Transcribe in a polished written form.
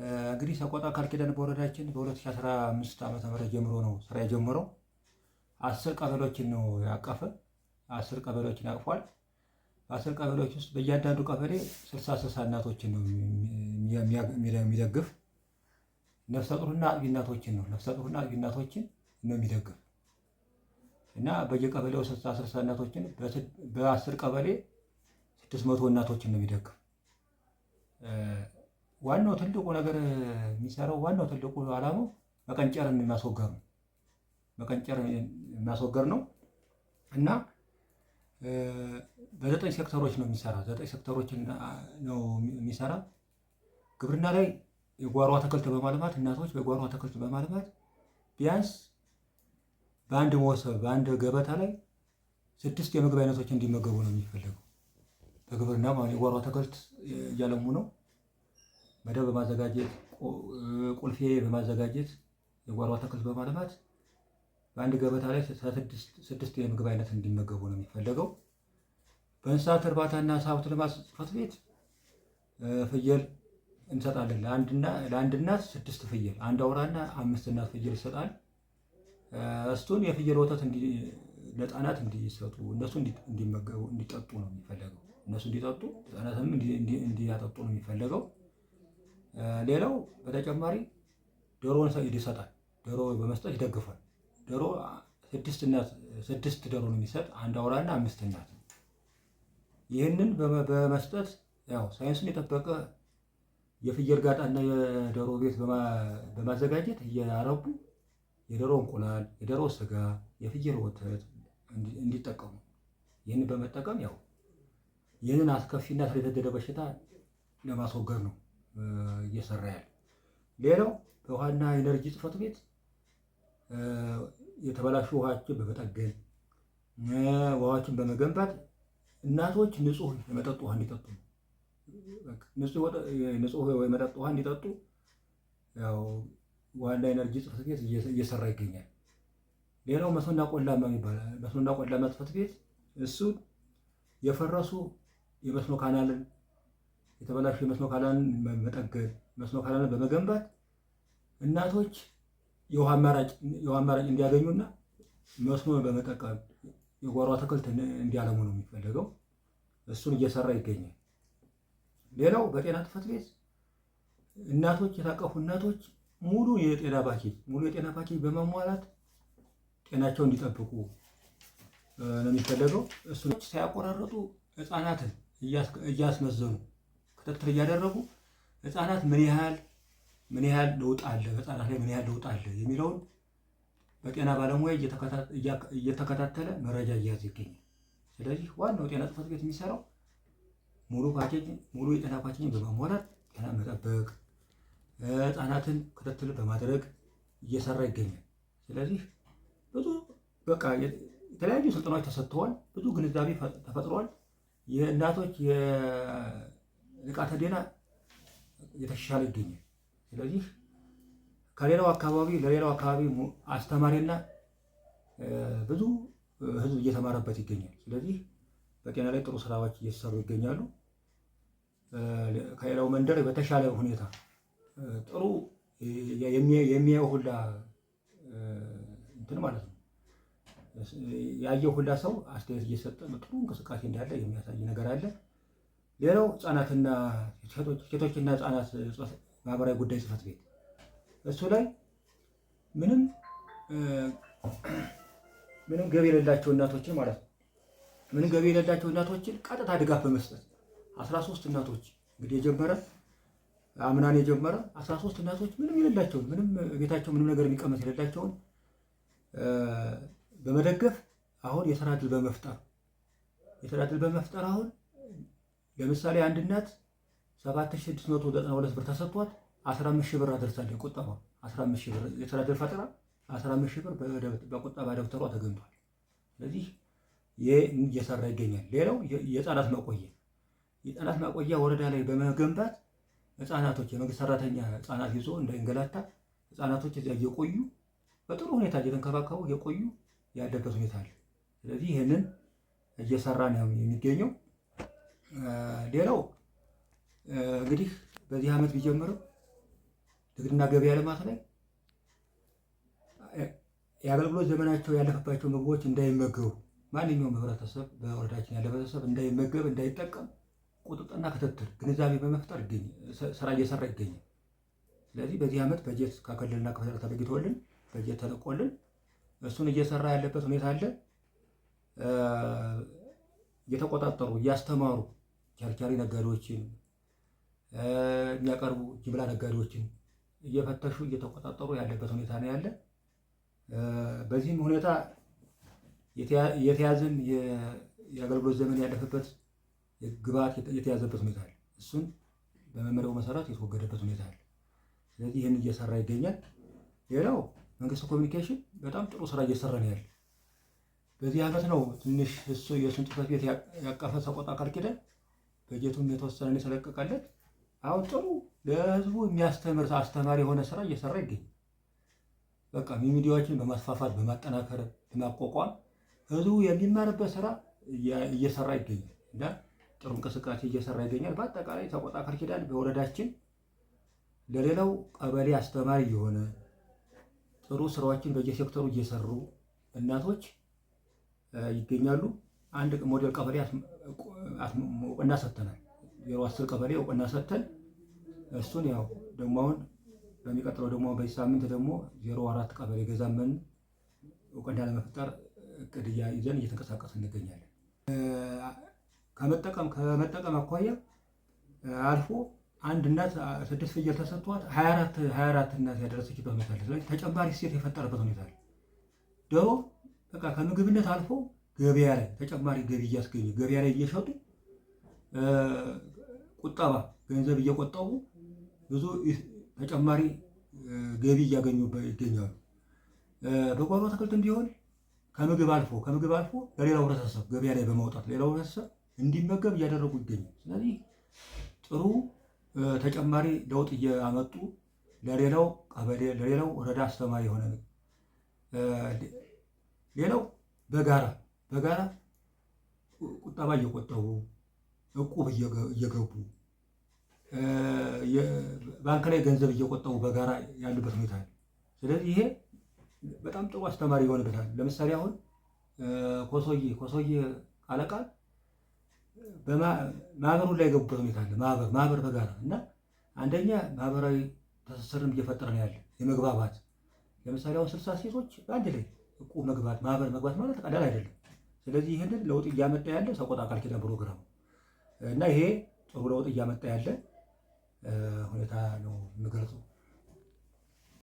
እንግዲህ ሰቆጣ ካልኪዳን በወረዳችን በ2015 ዓመተ ምህረት ጀምሮ ነው ስራ የጀመረው። 10 ቀበሌዎችን ነው ያቀፈ። 10 ቀበሌዎችን አቅፏል። በ10 ቀበሌዎች ውስጥ በእያንዳንዱ ቀበሌ 60 እናቶችን ነው የሚደግፍ። ነፍሰ ጡርና አጥቢ እናቶችን ነው የሚደግፍ እና በየቀበሌው 60 እናቶችን በ10 ቀበሌ 600 እናቶችን ነው የሚደግፍ። ዋናው ትልቁ ነገር የሚሰራው ዋናው ትልቁ ዓላማው መቀንጨርን ማስወገድ ነው እና በ9 ሴክተሮች ነው የሚሰራ። 9 ሴክተሮችን ነው የሚሰራ። ግብርና ላይ የጓሮ አትክልት በማልማት እናቶች በጓሮ አትክልት በማልማት ቢያንስ በአንድ መሶብ በአንድ ገበታ ላይ 6 የምግብ አይነቶች እንዲመገቡ ነው የሚፈለገው። በግብርና የጓሮ አትክልት እያለሙ ነው። መደብ በማዘጋጀት ቁልፌ በማዘጋጀት የጓሮ አትክልት በማልማት በአንድ ገበታ ላይ 6 የምግብ አይነት እንዲመገቡ ነው የሚፈለገው። በእንስሳት እርባታና ዓሳ ሀብት ልማት ጽሕፈት ቤት ፍየል እንሰጣለን። ለአንድ እናት 6 ፍየል፣ አንድ አውራና 5 እናት ፍየል ይሰጣል። እሱን የፍየል ወተት ለሕፃናት እንዲሰጡ እነሱ እንዲመገቡ እንዲጠጡ ነው የሚፈለገው። እነሱ እንዲጠጡ ሕፃናትም እንዲያጠጡ ነው የሚፈለገው። ሌላው በተጨማሪ ዶሮውን ይሰጣል። ዶሮ በመስጠት ይደግፋል። ዶሮ 6 ዶሮ ነው የሚሰጥ፣ አንድ አውራና 5 እናት። ይህንን በመስጠት ያው ሳይንሱን የጠበቀ የፍየል ጋጣና የዶሮ ቤት በማዘጋጀት እያረቡ የዶሮ እንቁላል፣ የዶሮ ስጋ፣ የፍየል ወተት እንዲጠቀሙ ይህንን በመጠቀም ያው ይህንን አስከፊና ስር የሰደደ በሽታ ለማስወገድ ነው እየሰራ ያለ። ሌላው በውሃና ኢነርጂ ጽሕፈት ቤት የተበላሹ ውሃዎችን በመጠገን ውሃዎችን በመገንባት እናቶች ንጹህ የመጠጥ ውሃ እንዲጠጡ ንጹህ የመጠጥ ውሃ እንዲጠጡ ያው ውሃና ኢነርጂ ጽሕፈት ቤት እየሰራ ይገኛል። ሌላው መስኖና ቆላማ ይባላል። መስኖና ቆላማ ጽሕፈት ቤት እሱ የፈረሱ የመስኖ ካናልን የተበላሹ የመስኖ ካናልን መጠገን፣ መስኖ ካናልን በመገንባት እናቶች የውሃ አማራጭ እንዲያገኙና መስኖ በመጠቀም የጓሮ አትክልት እንዲያለሙ ነው የሚፈለገው። እሱን እየሰራ ይገኛል። ሌላው በጤና ጽሕፈት ቤት እናቶች የታቀፉ እናቶች ሙሉ የጤና ፓኬጅ በማሟላት ጤናቸውን እንዲጠብቁ ነው የሚፈለገው። እሱን ሳያቆራረጡ ሕፃናትን እያስመዘኑ ክትትል እያደረጉ ሕፃናት ምን ያህል ለውጥ አለ፣ በሕፃናት ላይ ምን ያህል ለውጥ አለ የሚለውን በጤና ባለሙያ እየተከታተለ መረጃ እያያዘ ይገኛል። ስለዚህ ዋናው ጤና ጽሕፈት ቤት የሚሰራው ሙሉ የጤና ፓኬጅን በማሟላት ጤና መጠበቅ፣ ሕፃናትን ክትትል በማድረግ እየሰራ ይገኛል። ስለዚህ ብዙ የተለያዩ ስልጠናዎች ተሰጥተዋል። ብዙ ግንዛቤ ተፈጥሯል። የእናቶች የንቃተ ህሊና የተሻለ ይገኛል። ስለዚህ ለሌላው አካባቢ አስተማሪና ብዙ ህዝብ እየተማረበት ይገኛል። ስለዚህ በጤና ላይ ጥሩ ስራዎች እየተሰሩ ይገኛሉ። ከሌላው መንደር በተሻለ ሁኔታ ጥሩ የሚያየው ሁላ እንትን ማለት ነው ያየው ሁላ ሰው አስተያየት እየሰጠ ጥሩ እንቅስቃሴ እንዳለ የሚያሳይ ነገር አለ። ሌላው ህጻናትና ሴቶችና ህጻናት ማህበራዊ ጉዳይ ጽሕፈት ቤት እሱ ላይ ምንም ገቢ የሌላቸው እናቶችን ማለት ነው ምንም ገቢ የሌላቸው እናቶችን ቀጥታ ድጋፍ በመስጠት 13 እናቶች እንግዲህ አምናን የጀመረ 13 እናቶች ምንም የሌላቸውን ቤታቸው ምንም ነገር የሚቀመስ የሌላቸውን በመደገፍ አሁን የስራ ዕድል በመፍጠር አሁን ለምሳሌ አንድ እናት 7692 ብር ተሰጥቷት 15000 ብር አደርሳለች። ቁጠባ 15000 ብር የስራ ዕድል ፈጠራ 15000 ብር በቁጠባ ደብተሯ ተገኝቷል። ስለዚህ እየሰራ ይገኛል። ሌላው የህፃናት ማቆያ ወረዳ ላይ በመገንባት ህፃናቶች የመንግስት ሰራተኛ ህፃናት ይዞ እንዳይንገላታ ህፃናቶች እዚያ እየቆዩ በጥሩ ሁኔታ እየተንከባከቡ የቆዩ ያለበት ሁኔታ አለ። ስለዚህ ይህንን እየሰራ ነው የሚገኘው። ሌላው እንግዲህ በዚህ ዓመት ቢጀምርም ንግድና ገበያ ልማት ላይ የአገልግሎት ዘመናቸው ያለፈባቸው ምግቦች እንዳይመገቡ ማንኛውም ህብረተሰብ በወረዳችን ያለ ህብረተሰብ እንዳይመገብ እንዳይጠቀም ቁጥጥርና ክትትል ግንዛቤ በመፍጠር ስራ እየሰራ ይገኛል። ስለዚህ በዚህ ዓመት በጀት ከክልልና ከፌደራል ተበጅቶልን በጀት ተለቆልን እሱን እየሰራ ያለበት ሁኔታ አለ። እየተቆጣጠሩ እያስተማሩ ቸርቻሪ ነጋዴዎችን የሚያቀርቡ ጅምላ ነጋዴዎችን እየፈተሹ እየተቆጣጠሩ ያለበት ሁኔታ ነው ያለ። በዚህም ሁኔታ የተያዘን የአገልግሎት ዘመን ያለፈበት ግብዓት የተያዘበት ሁኔታ አለ። እሱን በመመሪያው መሰረት የተወገደበት ሁኔታ አለ። ስለዚህ ይህን እየሰራ ይገኛል። ሌላው መንግስት ኮሚኒኬሽን በጣም ጥሩ ስራ እየሰራ ነው ያለ። በዚህ ዓመት ነው ትንሽ የእሱን ጽሕፈት ቤት ያቀፈ ሰቆጣ ቃል ኪዳን በጀቱም የተወሰነ የተለቀቀለት። አሁን ጥሩ ለህዝቡ የሚያስተምር አስተማሪ የሆነ ስራ እየሰራ ይገኛል። በቃ ሚዲያዎችን በማስፋፋት በማጠናከር በማቋቋም ህዝቡ የሚማርበት ስራ እየሰራ ይገኛል እና ጥሩ እንቅስቃሴ እየሰራ ይገኛል። በአጠቃላይ ሰቆጣ ቃል ኪዳን በወረዳችን ለሌላው ቀበሌ አስተማሪ የሆነ ጥሩ ስራዎችን በየሴክተሩ እየሰሩ እናቶች ይገኛሉ። አንድ ሞዴል ቀበሌ እውቅና ሰጥተናል። 010 ቀበሌ እውቅና ሰጥተን እሱን ያው ደግሞ አሁን በሚቀጥለው ደግሞ በዚህ ሳምንት ደግሞ 04 ቀበሌ ገዛመን እውቅና ለመፍጠር እቅድ ይዘን እየተንቀሳቀስ እንገኛለን። ከመጠቀም አኳያ አልፎ አንድ እናት 6 ፍየል ተሰጥቷት 24 እናት ያደረሰችበት ሁኔታ አለ። ስለዚህ ተጨማሪ እሴት የፈጠረበት ሁኔታ አለ። ዶሮ በቃ ከምግብነት አልፎ ገበያ ላይ ተጨማሪ ገቢ እያስገኙ ገበያ ላይ እየሸጡ ቁጠባ ገንዘብ እየቆጠቡ ብዙ ተጨማሪ ገቢ እያገኙ ይገኛሉ። በጓሮ አትክልትም ቢሆን ከምግብ አልፎ ለሌላው ህብረተሰብ ገበያ ላይ በማውጣት ሌላው ህብረተሰብ እንዲመገብ እያደረጉ ይገኛል። ስለዚህ ጥሩ ተጨማሪ ለውጥ እያመጡ ለሌላው ቀበሌ ለሌላው ወረዳ አስተማሪ የሆነ ሌላው በጋራ ቁጠባ እየቆጠቡ እቁብ እየገቡ ባንክ ላይ ገንዘብ እየቆጠቡ በጋራ ያሉበት ሁኔታ አለ። ስለዚህ ይሄ በጣም ጥሩ አስተማሪ ይሆንበታል። ለምሳሌ አሁን ኮሶዬ ቃለቃል ማህበሩ ላይ የገቡበት ሁኔታ አለ። ማህበር በጋራ እና አንደኛ ማህበራዊ ትስስርን እየፈጠረ ነው ያለ የመግባባት ለምሳሌ አሁን 60 ሴቶች በአንድ ላይ እቁብ ማህበር መግባት ማለት ቀላል አይደለም። ስለዚህ ይህንን ለውጥ እያመጣ ያለ ሰቆጣ ቃል ኪዳን ፕሮግራም እና ይሄ ጥሩ ለውጥ እያመጣ ያለ ሁኔታ ነው የምገልጸው።